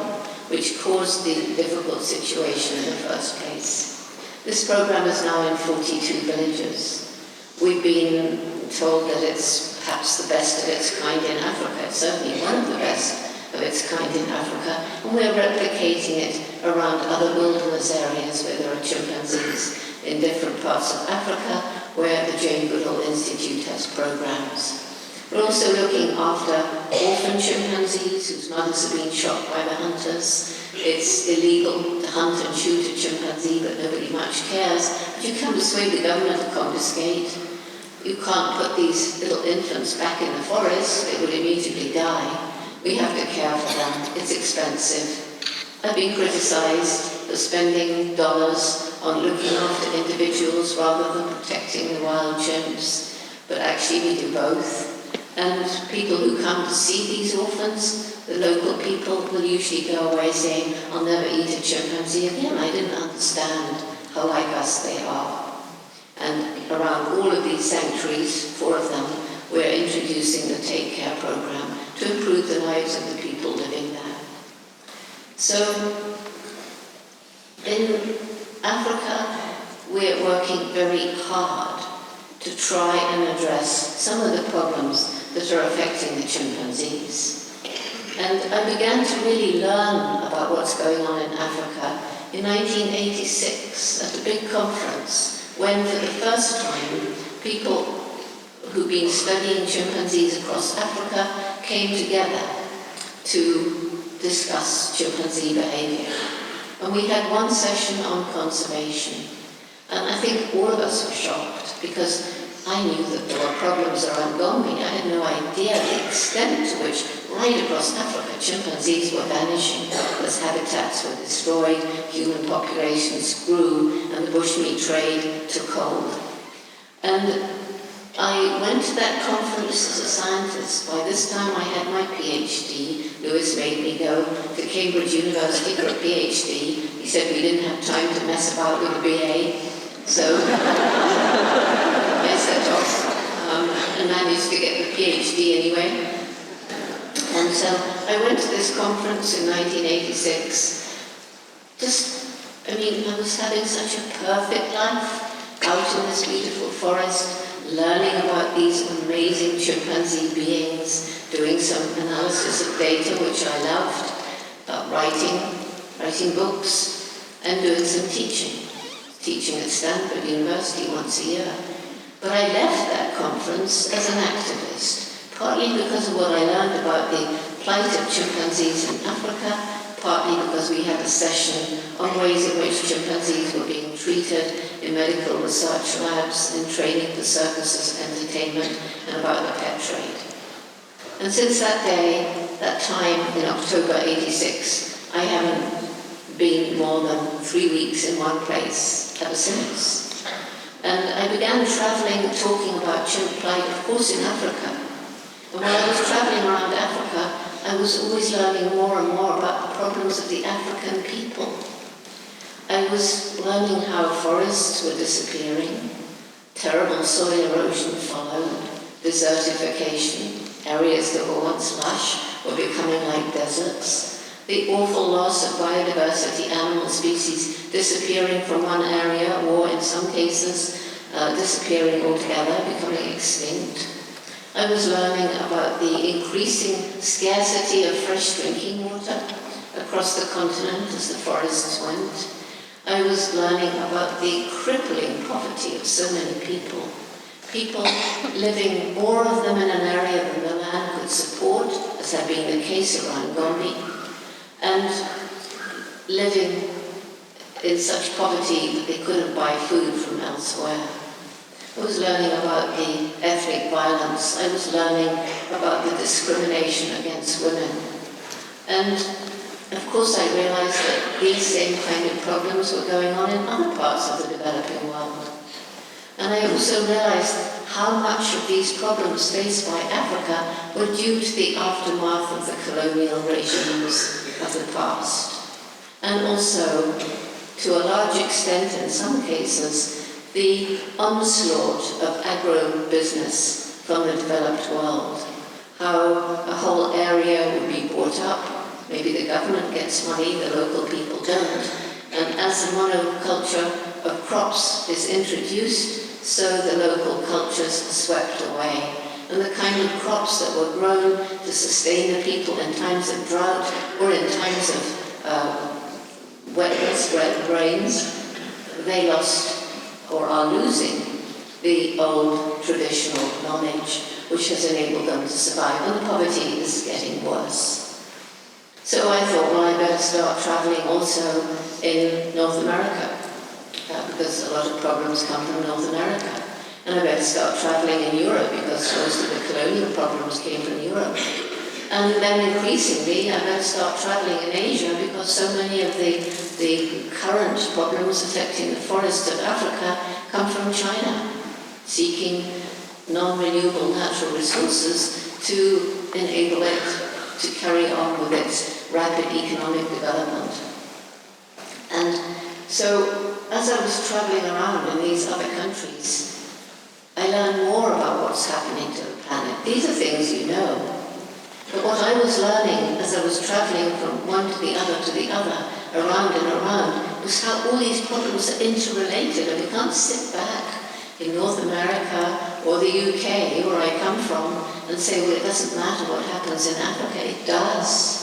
which caused the difficult situation in the first place. This program is now in 42 villages. We've been told that it's perhaps the best of its kind in Africa. It's certainly one of the best of its kind in Africa, and we're replicating it around other wilderness areas where there are chimpanzees in different parts of Africa, where the Jane Goodall Institute has programs. We're also looking after orphan chimpanzees whose mothers have been shot by the hunters. It's illegal to hunt and shoot a chimpanzee, but nobody much cares. But you can't persuade the government to confiscate. You can't put these little infants back in the forest, they will immediately die. We have to care for them, it's expensive. I've been criticized for spending dollars on looking after individuals rather than protecting the wild chimps, but actually we do both. And people who come to see these orphans, the local people will usually go away saying, I'll never eat a chimpanzee again, I didn't understand how like us they are. And around all of these sanctuaries, 4 of them, we're introducing the Take Care program to improve the lives of the people living there. So, in Africa, we're working very hard to try and address some of the problems that are affecting the chimpanzees. And I began to really learn about what's going on in Africa in 1986 at a big conference, when for the first time people who've been studying chimpanzees across Africa came together to discuss chimpanzee behavior. And we had one session on conservation. And I think all of us were shocked because I knew that there were problems around Gombe. I had no idea the extent to which right across Africa chimpanzees were vanishing as habitats were destroyed, human populations grew, and the bushmeat trade took hold. And I went to that conference as a scientist. By this time I had my PhD. Lewis made me go to Cambridge University for a PhD. He said we didn't have time to mess about with a BA. So I set off and managed to get the PhD anyway. And so I went to this conference in 1986. I was having such a perfect life out in this beautiful forest, learning about these amazing chimpanzee beings, doing some analysis of data, which I loved, writing books, and doing some teaching at Stanford University once a year. But I left that conference as an activist, partly because of what I learned about the plight of chimpanzees in Africa, partly because we had a session on ways in which chimpanzees were being treated in medical research labs, in training for circuses and entertainment, and about the pet trade. And since that day, that time in October '86, I haven't been more than 3 weeks in one place ever since. And I began traveling, talking about chimp plight, of course, in Africa. And while I was traveling around Africa, I was always learning more and more about the problems of the African people. I was learning how forests were disappearing, terrible soil erosion followed, desertification, areas that were once lush were becoming like deserts, the awful loss of biodiversity, animal species disappearing from one area, or in some cases disappearing altogether, becoming extinct. I was learning about the increasing scarcity of fresh drinking water across the continent as the forests went. I was learning about the crippling poverty of so many people. People living, more of them in an area than the land could support, as had been the case around Gombe, and living in such poverty that they couldn't buy food from elsewhere. I was learning about the ethnic violence. I was learning about the discrimination against women. And of course I realized that these same kind of problems were going on in other parts of the developing world. And I also realized how much of these problems faced by Africa were due to the aftermath of the colonial regimes of the past. And also, to a large extent in some cases, the onslaught of agro-business from the developed world. How a whole area would be bought up. Maybe the government gets money, the local people don't. And as the monoculture of crops is introduced, so the local cultures are swept away. And the kind of crops that were grown to sustain the people in times of drought or in times of wetness, rains, they lost or are losing the old traditional knowledge which has enabled them to survive, and the poverty is getting worse. So I thought, well, I better start traveling also in North America, because a lot of problems come from North America. And I better start traveling in Europe, because most of the colonial problems came from Europe. And then increasingly, I better start traveling in Asia, because so many of the current problems affecting the forests of Africa come from China, seeking non-renewable natural resources to enable it to carry on with its rapid economic development. And so, as I was traveling around in these other countries, I learned more about what's happening to the planet. These are things you know. But what I was learning as I was traveling from one to the other, around and around, was how all these problems are interrelated, and we can't sit back in North America or the UK, where I come from, and say, well, it doesn't matter what happens in Africa. It does.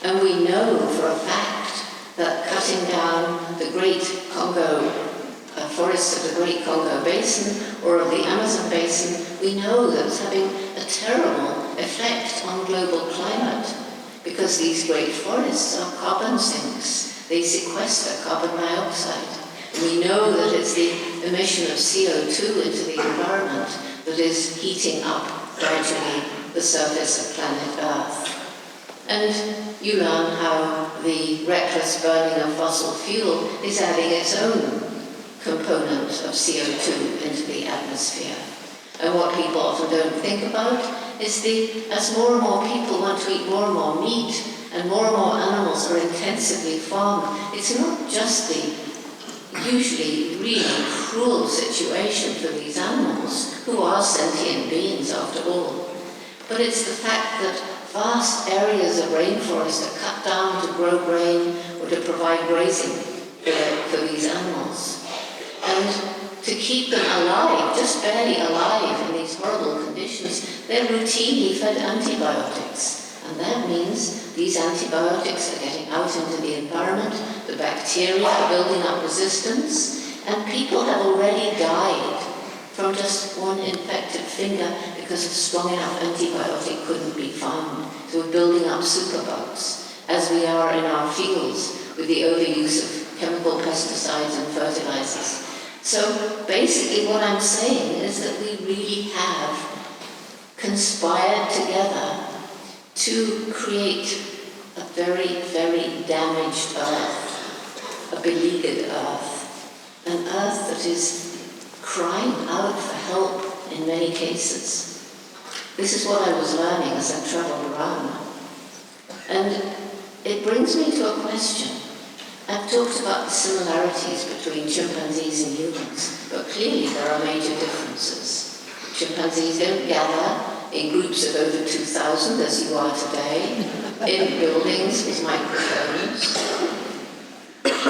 And we know for a fact that cutting down the Great Congo forests of the Great Congo Basin or of the Amazon Basin, we know that it's having a terrible effect on global climate, because these great forests are carbon sinks. They sequester carbon dioxide. We know that it's the emission of CO2 into the environment that is heating up gradually the surface of planet Earth. And you learn how the reckless burning of fossil fuel is adding its own component of CO2 into the atmosphere. And what people often don't think about is as more and more people want to eat more and more meat, and more animals are intensively farmed, it's not just the usually really cruel situation for these animals, who are sentient beings after all, but it's the fact that vast areas of rainforest are cut down to grow grain or to provide grazing for these animals. And to keep them alive, just barely alive in these horrible conditions, they're routinely fed antibiotics. And that means these antibiotics are getting out into the environment, the bacteria are building up resistance, and people have already died from just one infected finger because a strong enough antibiotic couldn't be found. So we're building up superbugs, as we are in our fields with the overuse of chemical pesticides and fertilizers. So basically what I'm saying is that we really have conspired together to create a very, very damaged earth, a beleaguered earth, an earth that is crying out for help in many cases. This is what I was learning as I traveled around. And it brings me to a question. I've talked about the similarities between chimpanzees and humans, but clearly there are major differences. Chimpanzees don't gather in groups of over 2,000 as you are today, in buildings with microphones.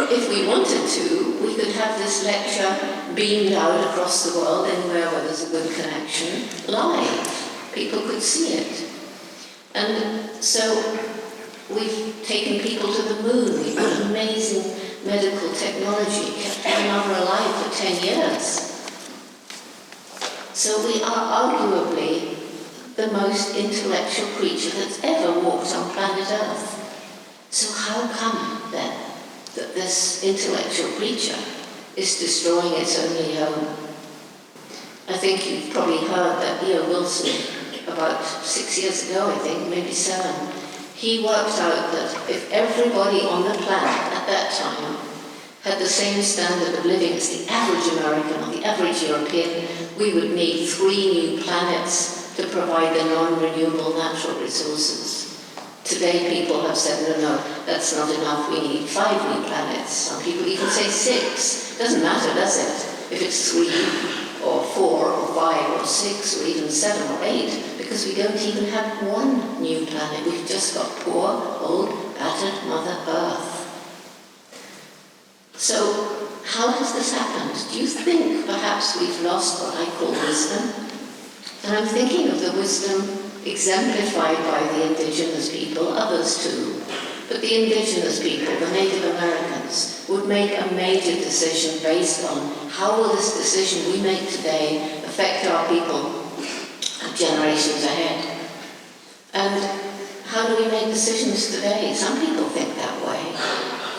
If we wanted to, we could have this lecture beamed out across the world, anywhere where there's a good connection, live. People could see it. And so we've taken people to the moon. We've got amazing medical technology, kept one another alive for 10 years. So we are arguably the most intellectual creature that's ever walked on planet Earth. So how come, then, that this intellectual creature is destroying its only home? I think you've probably heard that E.O. Wilson, about 6 years ago, I think, maybe 7, he worked out that if everybody on the planet at that time had the same standard of living as the average American or the average European, we would need 3 new planets to provide the non-renewable natural resources. Today people have said, no, that's not enough, we need 5 new planets. Some people even say 6. Doesn't matter, does it? If it's 3 or 4 or 5 or 6 or even 7 or 8, because we don't even have 1 new planet. We've just got poor, old, battered Mother Earth. So, how has this happened? Do you think perhaps we've lost what I call wisdom? And I'm thinking of the wisdom exemplified by the indigenous people, others too. But the indigenous people, the Native Americans, would make a major decision based on how will this decision we make today affect our people generations ahead. And how do we make decisions today? Some people think that way,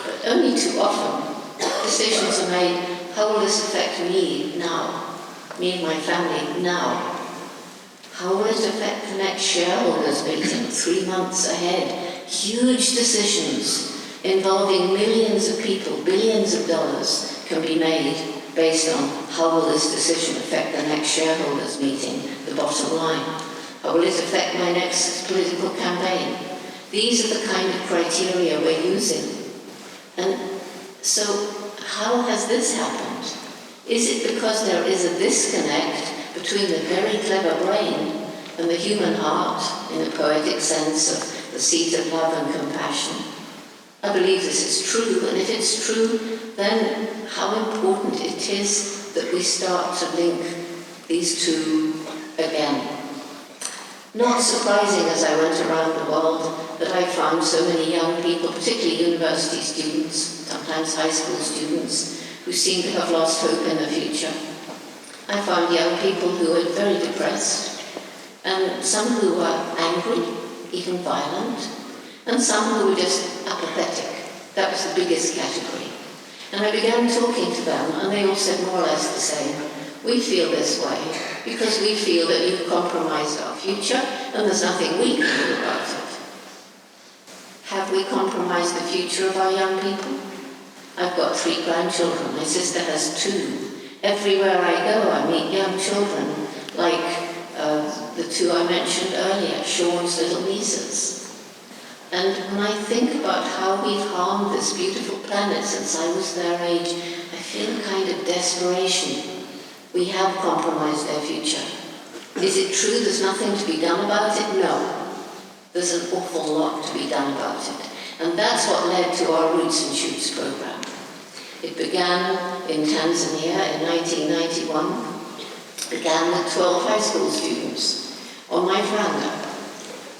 but only too often decisions are made, how will this affect me now, me and my family now? How will it affect the next shareholders meeting 3 months ahead? Huge decisions involving millions of people, billions of dollars can be made based on how will this decision affect the next shareholders meeting, the bottom line. How will it affect my next political campaign? These are the kind of criteria we're using. And so how has this happened? Is it because there is a disconnect between the very clever brain and the human heart, in a poetic sense of the seat of love and compassion? I believe this is true, and if it's true, then how important it is that we start to link these two again. Not surprising, as I went around the world, that I found so many young people, particularly university students, sometimes high school students, who seem to have lost hope in the future. I found young people who were very depressed, and some who were angry, even violent, and some who were just apathetic. That was the biggest category. And I began talking to them, and they all said more or less the same. We feel this way because we feel that you've compromised our future, and there's nothing we can do about it. Have we compromised the future of our young people? I've got 3 grandchildren. My sister has 2. Everywhere I go, I meet young children, like the 2 I mentioned earlier, Sean's little nieces. And when I think about how we've harmed this beautiful planet since I was their age, I feel a kind of desperation. We have compromised their future. Is it true there's nothing to be done about it? No. There's an awful lot to be done about it. And that's what led to our Roots and Shoots program. It began in Tanzania in 1991. Began with 12 high school students on my veranda.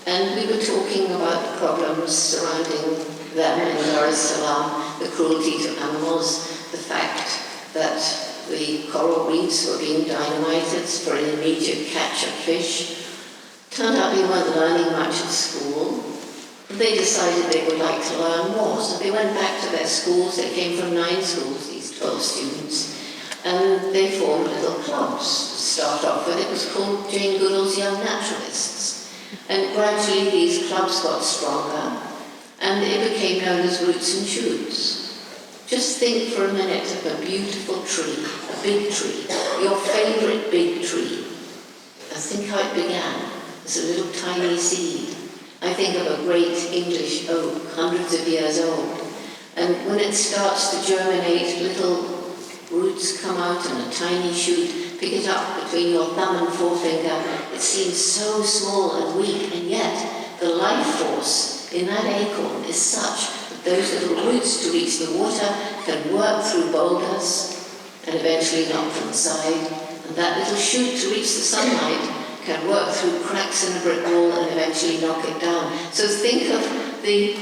And we were talking about the problems surrounding them in Dar es Salaam, the cruelty to animals, the fact that the coral reefs were being dynamited for an immediate catch of fish. Turned out they weren't learning much at school. They decided they would like to learn more, so they went back to their schools. They came from 9 schools, these 12 students, and they formed little clubs. To start off with, it was called Jane Goodall's Young Naturalists, and gradually these clubs got stronger, and it became known as Roots and Shoots. Just think for a minute of a beautiful tree, a big tree, your favourite big tree. And think how it began as a little tiny seed. I think of a great English oak, hundreds of years old. And when it starts to germinate, little roots come out in a tiny shoot. Pick it up between your thumb and forefinger. It seems so small and weak, and yet the life force in that acorn is such that those little roots, to reach the water, can work through boulders and eventually knock them aside. And that little shoot, to reach the sunlight, can work through cracks in a brick wall and eventually knock it down. So think of the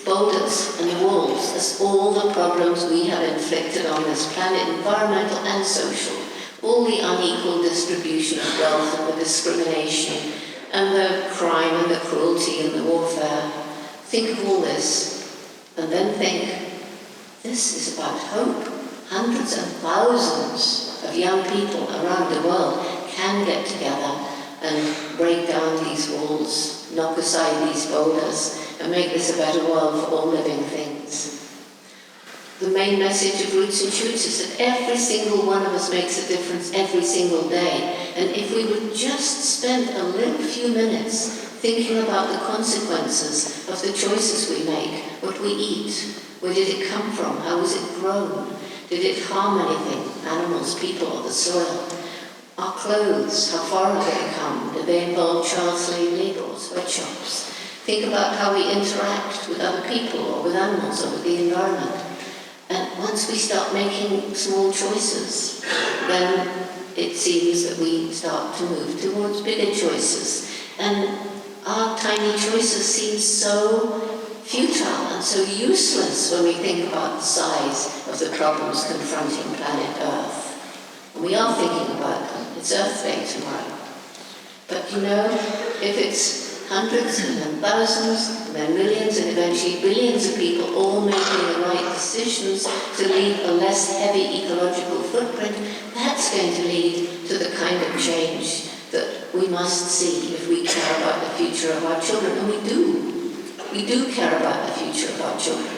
boulders and the walls as all the problems we have inflicted on this planet, environmental and social. All the unequal distribution of wealth and the discrimination and the crime and the cruelty and the warfare. Think of all this and then think, this is about hope. Hundreds and thousands of young people around the world can get together and break down these walls, knock aside these boulders, and make this a better world for all living things. The main message of Roots and Shoots is that every single one of us makes a difference every single day. And if we would just spend a little few minutes thinking about the consequences of the choices we make, what we eat, where did it come from, how was it grown, did it harm anything, animals, people, or the soil? Our clothes, how far have they come? Do they involve child slave labor or sweatshops? Think about how we interact with other people or with animals or with the environment. And once we start making small choices, then it seems that we start to move towards bigger choices. And our tiny choices seem so futile and so useless when we think about the size of the problems confronting planet Earth. And we are thinking about them. It's Earth Day tomorrow. But you know, if it's hundreds and then thousands and then millions and eventually billions of people all making the right decisions to leave a less heavy ecological footprint, that's going to lead to the kind of change that we must see if we care about the future of our children. And we do. We do care about the future of our children.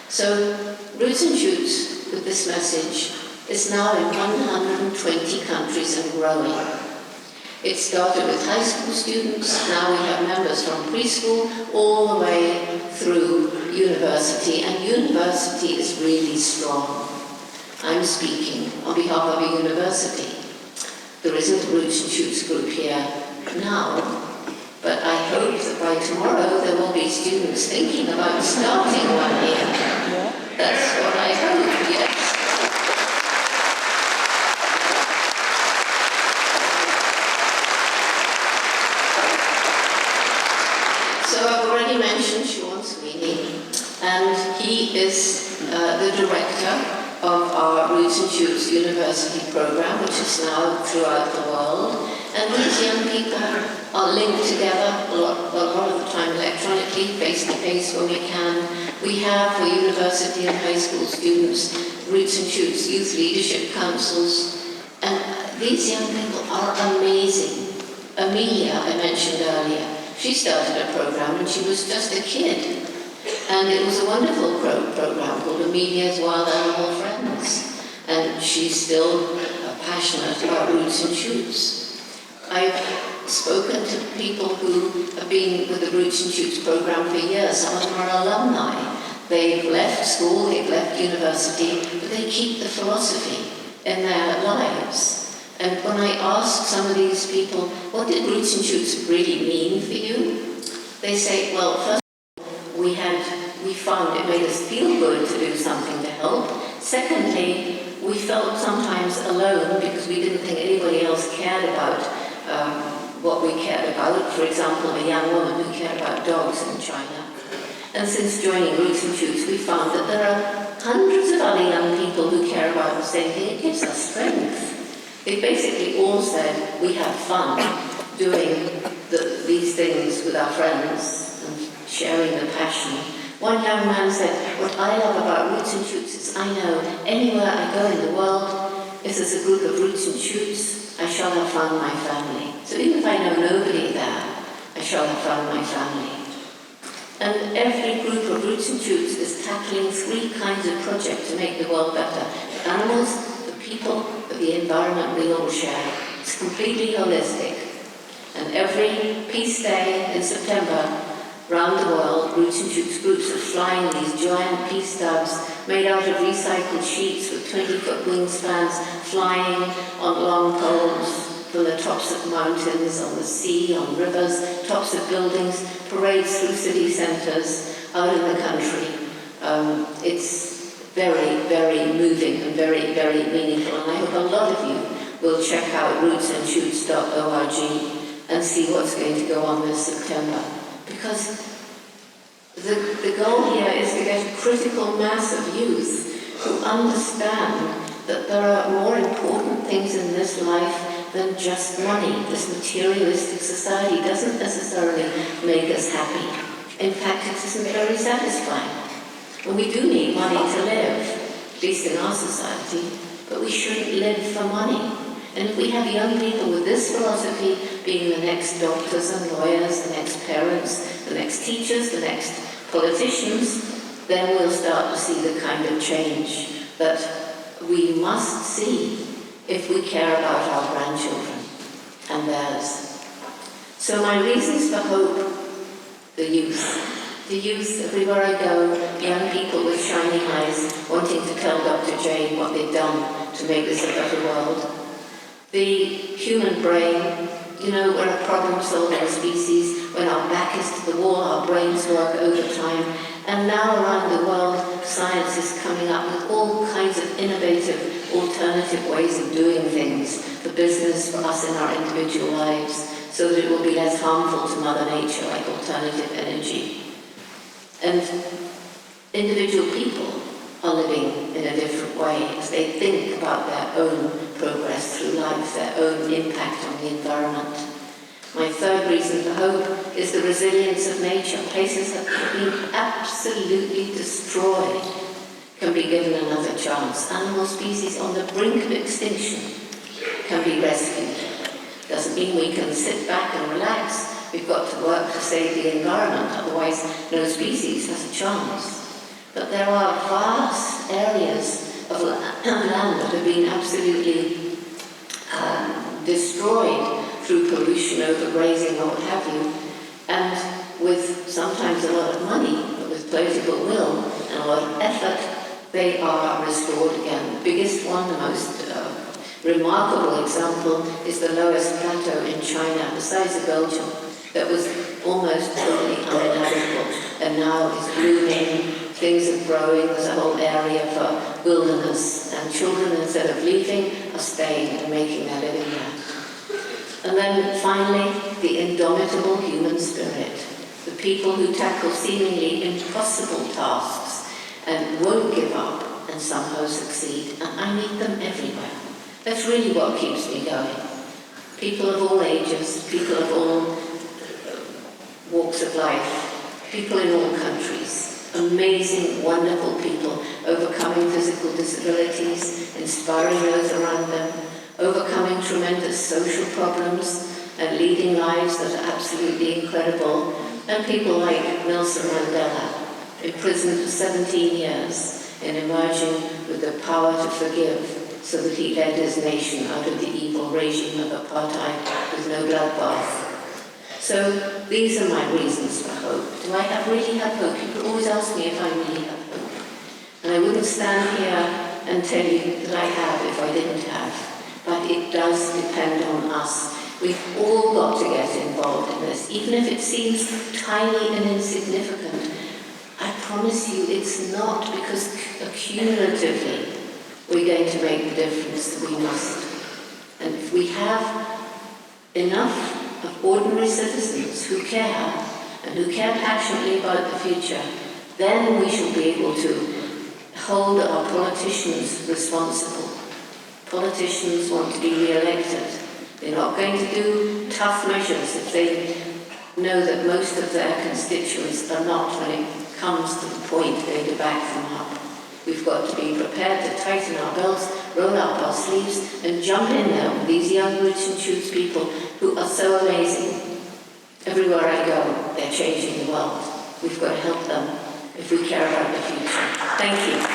So, Roots and Shoots, with this message, is now in 120 countries and growing. It started with high school students, now we have members from preschool all the way through university, and university is really strong. I'm speaking on behalf of a university. There isn't a Roots and Shoots group here now, but I hope that by tomorrow there will be students thinking about starting one here. That's what I hope, yes. So I've already mentioned Sean Sweeney, and he is the director of our Roots and Shoots University program, which is now throughout the world. And these young people are linked together a lot of the time electronically, face-to-face when we can. We have for university and high school students Roots and Shoots youth leadership councils, and these young people are amazing. Amelia, I mentioned earlier, she started a program when she was just a kid. And it was a wonderful program called Amelia's Wild Animal Friends. And she's still passionate about Roots and Shoots. I've spoken to people who have been with the Roots and Shoots program for years. Some of them are alumni. They've left school, they've left university, but they keep the philosophy in their lives. And when I ask some of these people, what did Roots and Shoots really mean for you? They say, well, first of all, we found it made us feel good to do something to help. Secondly, we felt sometimes alone because we didn't think anybody else cared about what we cared about. For example, a young woman who cared about dogs in China. And since joining Roots and Shoots, we found that there are hundreds of other young people who care about the same thing. It gives us strength. They basically all said, we have fun doing these things with our friends and sharing the passion. One young man said, what I love about Roots and Shoots is I know anywhere I go in the world, if there's a group of Roots and Shoots, I shall have found my family. So even if I know nobody there, I shall have found my family. And every group of Roots and Shoots is tackling 3 kinds of projects to make the world better. The animals, the people, but the environment we all share. It's completely holistic. And every Peace Day in September, around the world, Roots and Shoots groups are flying these giant peace doves made out of recycled sheets with 20-foot wingspans, flying on long poles from the tops of mountains, on the sea, on rivers, tops of buildings, parades through city centres, out in the country. It's very, very moving and very, very meaningful. And I hope a lot of you will check out rootsandshoots.org and see what's going to go on this September. Because the goal here is to get a critical mass of youth who understand that there are more important things in this life than just money. This materialistic society doesn't necessarily make us happy. In fact, it isn't very satisfying. And we do need money to live, at least in our society, but we shouldn't live for money. And if we have young people with this philosophy, being the next doctors and lawyers, the next parents, the next teachers, the next politicians, then we'll start to see the kind of change that we must see if we care about our grandchildren and theirs. So my reasons for hope, the youth everywhere I go, young people with shining eyes wanting to tell Dr. Jane what they've done to make this a better world. The human brain, we're a problem-solving species. When our back is to the wall, our brains work overtime. And now around the world, science is coming up with all kinds of innovative, alternative ways of doing things for business, for us in our individual lives, so that it will be less harmful to Mother Nature, like alternative energy. And individual people are living in a different way as they think about their own progress through life, their own impact on the environment. My third reason for hope is the resilience of nature. Places that have been absolutely destroyed can be given another chance. Animal species on the brink of extinction can be rescued. Doesn't mean we can sit back and relax. We've got to work to save the environment, otherwise no species has a chance. But there are vast areas of land that have been absolutely destroyed through pollution, overgrazing, or what have you, and with sometimes a lot of money, but with political will and a lot of effort, they are restored again. The biggest one, the most remarkable example, is the lowest plateau in China, the size of Belgium, that was almost totally uninhabitable, and now is blooming. Things are growing, there's a whole area for wilderness, and children, instead of leaving, are staying and making their living there. And then finally, the indomitable human spirit, the people who tackle seemingly impossible tasks and won't give up and somehow succeed, and I meet them everywhere. That's really what keeps me going. People of all ages, people of all walks of life, people in all countries. Amazing, wonderful people, overcoming physical disabilities, inspiring those around them, overcoming tremendous social problems, and leading lives that are absolutely incredible. And people like Nelson Mandela, imprisoned for 17 years and emerging with the power to forgive, so that he led his nation out of the evil regime of apartheid with no bloodbath. So these are my reasons for hope. Do I really have hope? People always ask me if I really have hope. And I wouldn't stand here and tell you that I have if I didn't have. But it does depend on us. We've all got to get involved in this. Even if it seems tiny and insignificant, I promise you it's not, because accumulatively we're going to make the difference that we must. And if we have enough of ordinary citizens who care, and who care passionately about the future, then we shall be able to hold our politicians responsible. Politicians want to be re-elected. They're not going to do tough measures if they know that most of their constituents are not, when it comes to the point, going to back them up. We've got to be prepared to tighten our belts, roll up our sleeves, and jump in there with these young roots and shoots people who are so amazing. Everywhere I go, they're changing the world. We've got to help them if we care about the future. Thank you.